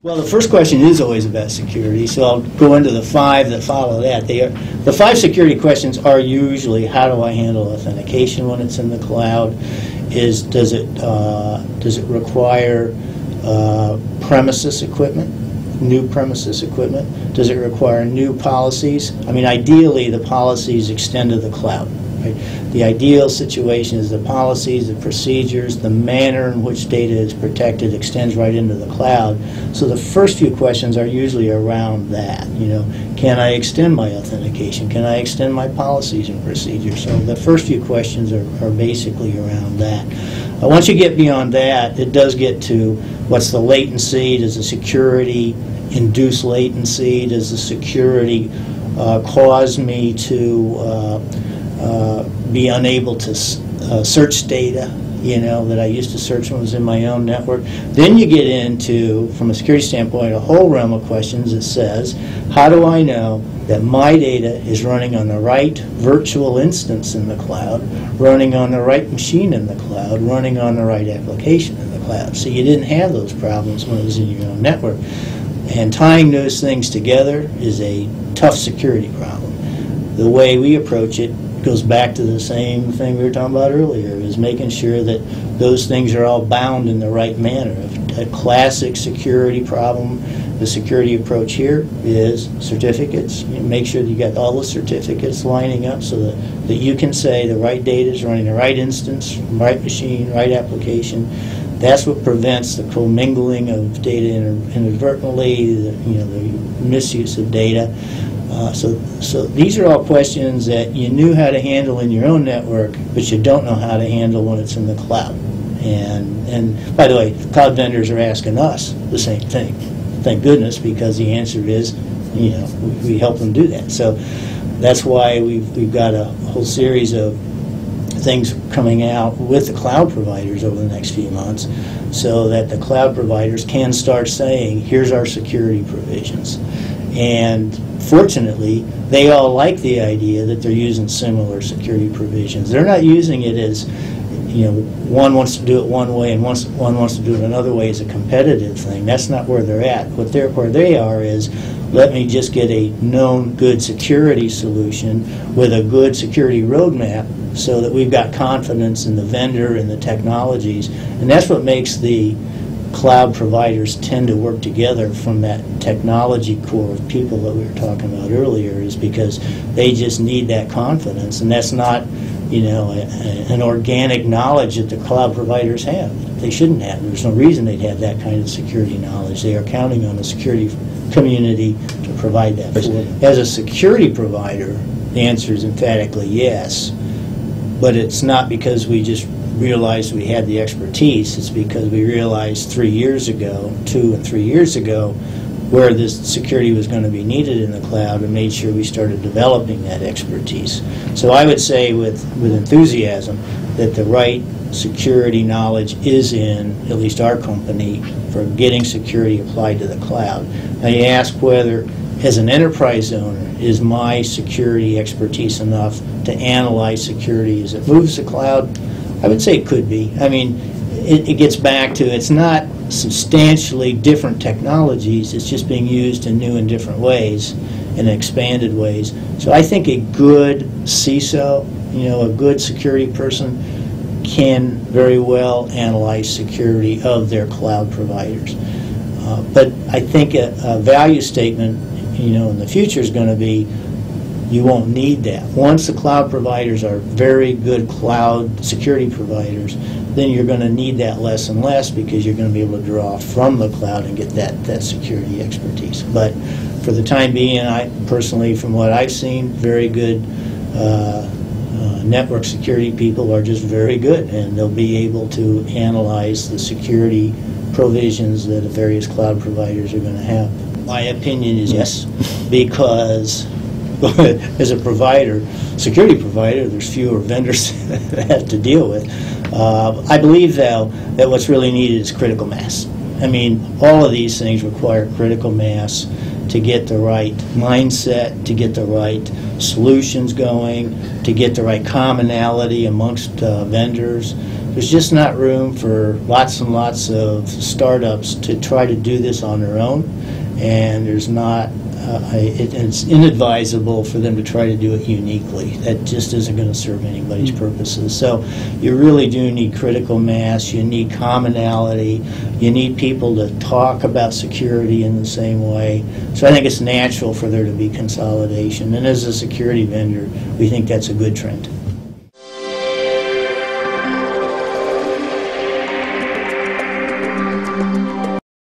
Well, the first question is always about security, so I'll go into the five that follow that. The five security questions are usually, how do I handle authentication when it's in the cloud? Does it require premises equipment, new premises equipment? Does it require new policies? I mean, ideally, the policies extend to the cloud. Right? The ideal situation is the policies, the procedures, the manner in which data is protected extends right into the cloud. So the first few questions are usually around that. You know, can I extend my authentication? Can I extend my policies and procedures? So the first few questions are basically around that. Once you get beyond that, it does get to what's the latency? Does the security induce latency? Does the security cause me to be unable to search data, you know, that I used to search when I was in my own network. Then you get into, from a security standpoint, a whole realm of questions that says, how do I know that my data is running on the right virtual instance in the cloud, running on the right machine in the cloud, running on the right application in the cloud? So you didn't have those problems when it was in your own network. And tying those things together is a tough security problem. The way we approach it goes back to the same thing we were talking about earlier, is making sure that those things are all bound in the right manner. A classic security problem, the security approach here is certificates. You make sure that you got all the certificates lining up so that you can say the right data is running the right instance, right machine, right application. That's what prevents the commingling of data inadvertently, the misuse of data. So these are all questions that you knew how to handle in your own network, but you don't know how to handle when it's in the cloud. And by the way, cloud vendors are asking us the same thing. Thank goodness, because the answer is, you know, we help them do that. So that's why we've got a whole series of things coming out with the cloud providers over the next few months, so that the cloud providers can start saying, here's our security provisions. And fortunately, they all like the idea that they're using similar security provisions. They're not using it as, you know, one wants to do it one way and one wants to do it another way as a competitive thing. That's not where they're at. Where they are is, let me just get a known good security solution with a good security roadmap so that we've got confidence in the vendor and the technologies. And that's what makes the cloud providers tend to work together from that technology core of people that we were talking about earlier, is because they just need that confidence. And that's not, you know, an organic knowledge that the cloud providers have. They shouldn't have. There's no reason they'd have that kind of security knowledge. They are counting on the security community to provide that for them. As a security provider, the answer is emphatically yes, but it's not because we just realized we had the expertise. It's because we realized 2 and 3 years ago, where this security was going to be needed in the cloud, and made sure we started developing that expertise. So I would say with enthusiasm that the right security knowledge is in at least our company for getting security applied to the cloud. Now you ask whether, as an enterprise owner, is my security expertise enough to analyze security as it moves to cloud? I would say it could be. I mean, it gets back to, it's not substantially different technologies, it's just being used in new and different ways, in expanded ways. So I think a good CISO, you know, a good security person can very well analyze security of their cloud providers. But I think a value statement, you know, in the future is going to be, you won't need that. Once the cloud providers are very good cloud security providers, then you're going to need that less and less, because you're going to be able to draw from the cloud and get that security expertise. But for the time being, I personally, from what I've seen, very good network security people are just very good, and they'll be able to analyze the security provisions that the various cloud providers are going to have. My opinion is yes, because as a provider, security provider, there's fewer vendors that have to deal with. I believe, though, that what's really needed is critical mass. I mean, all of these things require critical mass, to get the right mindset, to get the right solutions going, to get the right commonality amongst vendors. There's just not room for lots and lots of startups to try to do this on their own, and there's not. It's inadvisable for them to try to do it uniquely. That just isn't going to serve anybody's purposes. So you really do need critical mass. You need commonality. You need people to talk about security in the same way. So I think it's natural for there to be consolidation. And as a security vendor, we think that's a good trend.